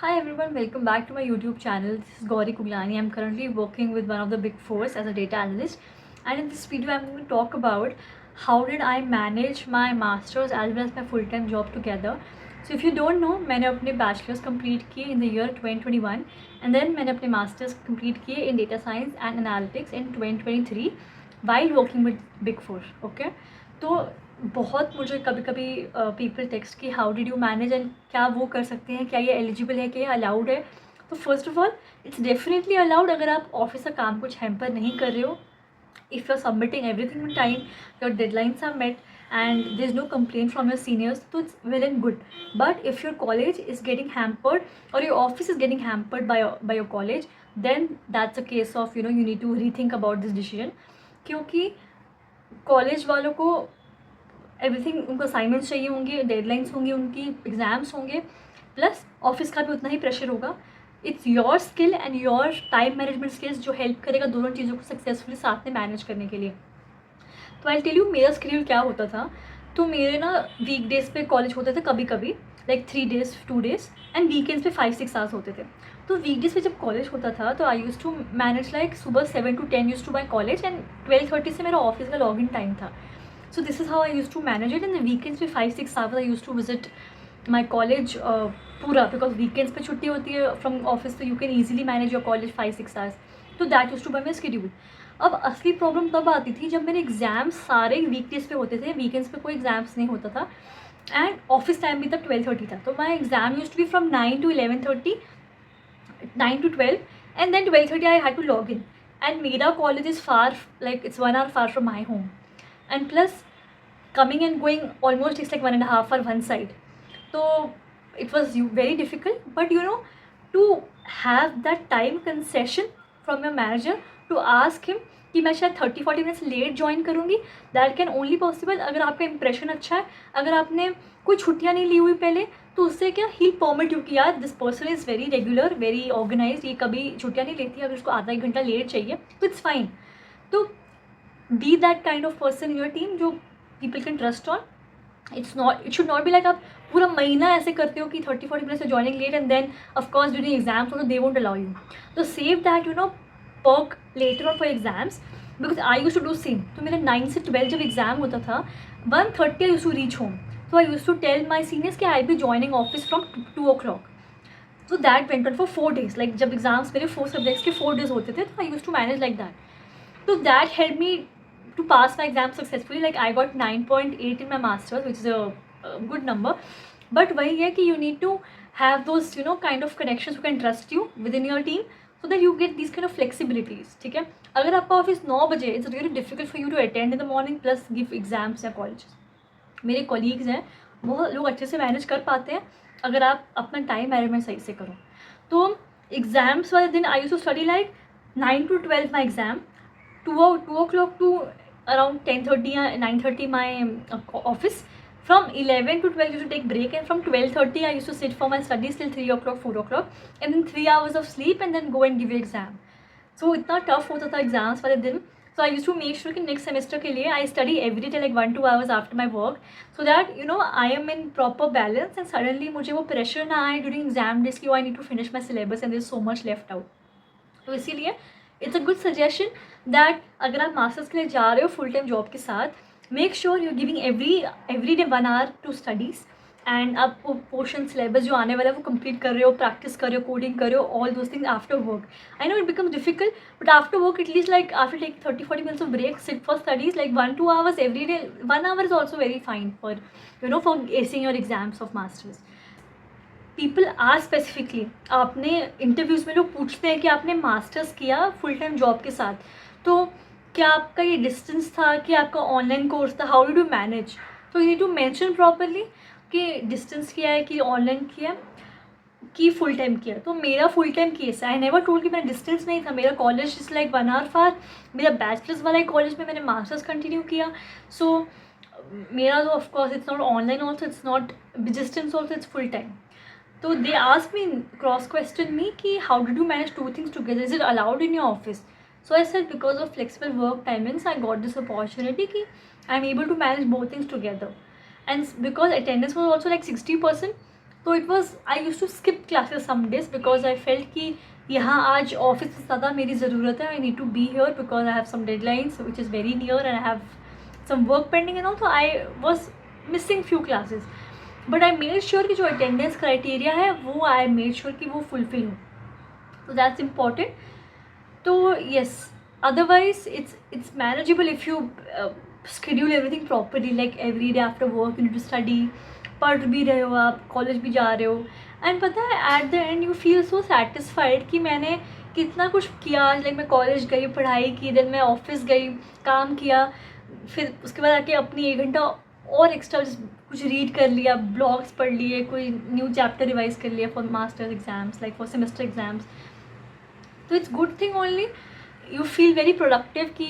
Hi everyone, welcome back to my YouTube channel. This is Gauri Kuglani. I'm currently working with one of the big fours as a data analyst, and in this video I'm going to talk about how did I manage my masters as well as my full-time job together. So if you don't know, मैंने अपने bachelor's complete किए in the year 2021 and then मैंने अपने masters complete किए in data science and analytics in 2023 while working with big four. Okay, तो बहुत मुझे कभी कभी पीपल टेक्स्ट कि how did you manage and क्या वो कर सकते हैं, क्या ये एलिजिबल है, क्या ये अलाउड है. तो first of all it's definitely allowed अगर आप ऑफिस का काम कुछ हैम्पर नहीं कर रहे हो. If you are submitting everything in time, your deadlines are met and there's no complaint from your seniors, so it's well and good. But if your college is getting hampered or your office is getting hampered by your college, then that's a case of you need to rethink about this decision. क्योंकि college वालों को everything, उनको assignments चाहिए होंगे, deadlines होंगी, उनकी exams होंगे, plus office का भी उतना ही प्रेशर होगा. It's your skill and your time management skills जो हेल्प करेगा दोनों चीज़ों को सक्सेसफुली साथ में मैनेज करने के लिए. तो आई टेल यू मेरा स्केड्यूल क्या होता था. तो मेरे ना वीक डेज पे कॉलेज होते थे कभी कभी, like 3 days 2 days, and weekends पे 5-6 hours होते थे. तो वीक डेज पे जब कॉलेज होता था तो I use to manage like सुबह 7 to 10 use to my college and 12:30 से मेरा ऑफिस का लॉग इन टाइम था. So this is how I used to manage it. In the weekends पे 5-6 hours I used to visit my college पूरा, because weekends पे छुट्टी होती है from office, तो you can easily manage your college 5-6 hours. तो that used to be my schedule. अब असली प्रॉब्लम तब आती थी जब मेरे एग्ज़ाम्स सारे वीकडेज पे होते थे, वीकेंड्स पे कोई एग्ज़ाम्स नहीं होता था, एंड ऑफिस टाइम भी तब 12:30 था. तो my exam use to be from 9 to 11:30, 9 to 12, and then 12:30 I had to log in. And मेरा college is far, like it's 1 hour far from my home. And plus coming and going almost it's like 1.5 hour one side. So it was very difficult, but to have that time concession from your manager to ask him कि मैं शायद 30-40 minutes late join करूँगी, that can only possible अगर आपका impression अच्छा है. अगर आपने कोई छुट्टियाँ नहीं ली हुई पहले, तो उससे क्या ही परमिट यू कि यार this person is very regular, very organize, ये कभी छुट्टियाँ नहीं लेती, अगर उसको आधा 1 घंटा लेट चाहिए तो इट्स फाइन. तो be that kind of person in your team जो people can trust on. It should not be like आप पूरा महीना ऐसे करते हो कि 30-40 minutes से joining late and then of course during exams हो तो दे वोंट अलाउ यू. तो save that perk later on for exams, because I use to do same. तो मेरा 9 से 12 जब एग्जाम होता था, 1:30 I use to reach home. तो I use to tell my seniors कि I be joining office from 2 o'clock. So that went on for 4 days. Like जब exams मेरे 4 subjects के 4 days होते थे, तो I use to manage like that. So that helped me to pass my exam successfully. Like I got 9.8 in my masters, which is a good number. But वही है कि you need to have those kind of connections who can trust you within your team, so that you get these kind of flexibilities. ठीक है. अगर आपका office 9 बजे, it's really difficult for you to attend in the morning plus give exams या college. मेरे colleagues हैं, वो लोग अच्छे से मैनेज कर पाते हैं अगर आप अपना टाइम मैनेजमेंट सही से करो. तो एग्ज़ाम्स वाले दिन I used to study like 9 to 12 my exam, 2 o'clock to around 10:30 or 9:30 my office. From 11 to 12 I used to take break, and from 12:30 I used to sit for my studies till 3 o'clock 4 o'clock, and then 3 hours of sleep and then go and give your exam. So इतना tough होता था exams वाले दिन. So I used to make sure कि next semester के लिए I study every day like 1-2 hours after my work, so that I am in proper balance, and suddenly मुझे वो pressure ना आए during exam days कि I need to finish my syllabus and there is so much left out. तो इसीलिए it's a good suggestion that अगर आप masters के लिए जा रहे हो फुल टाइम जॉब के साथ, make sure you giving every day 1 hour to studies, and आप वो पोर्शन सिलेबस जो आने वाला है वो कंप्लीट कर रहे हो, प्रैक्टिस कर रहे हो, कोडिंग कर रहे हो, all those things after work. I know it becomes difficult, but after work at least like after take 30-40 minutes of break, sit for studies like 1-2 hours every day. 1 hour is also very fine for for acing your exams of masters. People are specifically, आपने interviews में लोग पूछते हैं कि आपने masters किया full time job के साथ, तो क्या आपका ये डिस्टेंस था कि आपका ऑनलाइन कोर्स था, हाउ डू यू मैनेज. तो you need to mention properly कि डिस्टेंस किया है, कि ऑनलाइन किया, कि फुल टाइम किया. तो मेरा फुल टाइम केस है. आई नेवर टोल्ड कि मेरा डिस्टेंस नहीं था. मेरा कॉलेज इज़ लाइक 1 hour फार. मेरा बैचलर्स वाला कॉलेज में मैंने मास्टर्स कंटिन्यू किया. सो मेरा तो of course it's not online also, it's not distance also, it's full time. So they asked me, cross-questioned me कि how did you manage 2 things together? Is it allowed in your office? So I said because of flexible work timings, I got this opportunity कि I'm able to manage both things together. And because attendance was also like 60%, तो it was I use to skip classes some days because I felt कि यहाँ आज office से ज़्यादा मेरी ज़रूरत है. I need to be here because I have some deadlines which is very near and I have some work pending and all. तो I was missing few classes, but I made sure कि जो attendance criteria है वो आई made sure कि वो fulfil हो. तो that's important. तो yes, otherwise it's manageable if you schedule everything properly, like every day after work you need to study. पढ़ भी रहे हो आप, कॉलेज भी जा रहे हो, एंड पता है at the end you feel so satisfied कि मैंने कितना कुछ किया. लाइक मैं कॉलेज गई, पढ़ाई की, देन मैं ऑफिस गई, काम किया, फिर उसके बाद आके अपनी 1 घंटा और एक्स्ट्रा कुछ रीड कर लिया, ब्लॉग्स पढ़ लिए, कोई न्यू चैप्टर रिवाइज कर लिया for masters exams, like for semester exams. तो it's good thing only. You feel very productive कि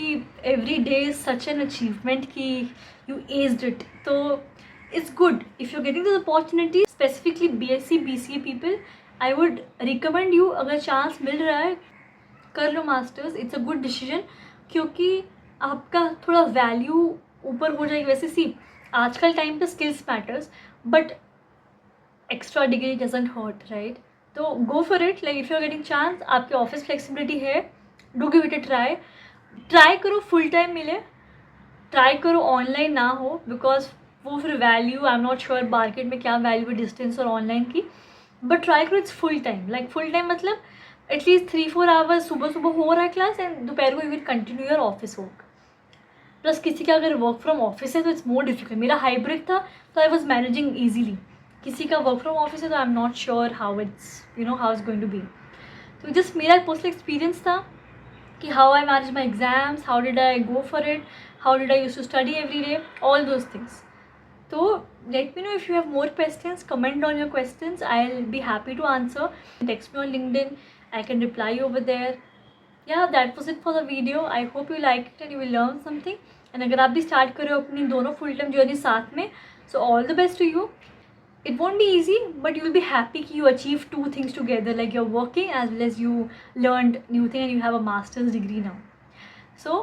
every day is such an achievement कि you aced it. So it's good if you're getting this opportunity, specifically BSc BCA people. I would recommend you, अगर chance मिल रहा है कर लो masters. It's a good decision क्योंकि आपका थोड़ा वैल्यू ऊपर हो जाएगी. वैसे सी आजकल टाइम पे skills matters, but extra degree doesn't hurt, right? तो go for it. Like if you are getting chance, आपके ऑफिस फ्लेक्सिबिलिटी है, do give it a try करो. फुल टाइम मिले, ट्राई करो ऑनलाइन ना हो, बिकॉज वो फिर value I am not sure market में क्या वैल्यू है डिस्टेंस और ऑनलाइन की. बट ट्राई करो it's full time. Like full time मतलब एटलीस्ट 3-4 आवर्स सुबह सुबह हो रहा है क्लास, एंड दोपहर को you will continue your office work. Plus किसी का अगर वर्क फ्रॉम ऑफिस है तो इट्स मोर डिफिकल्ट. मेरा हाइब्रिड था तो आई वॉज मैनेजिंग ईजीली. किसी का वर्क फ्रॉम ऑफिस है तो I am not sure how it's how it's going to be. तो जस्ट मेरा पर्सनल एक्सपीरियंस था कि how I manage my exams, how did I go for it, how did I used to study every day, all those things. So let me know if you have more questions, comment on your questions, I'll be happy to answer. Text me on LinkedIn, I can reply you over there. Yeah, that was it for the video. I hope you like it and you will learn something. And अगर आप भी start कर रहे हो अपनी दोनों full time journey साथ में, so all the best to you. It won't be easy, but you will be happy कि you achieve 2 things together, like you're working as well as you learned new thing and you have a master's degree now. So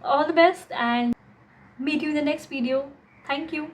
all the best and meet you in the next video. Thank you.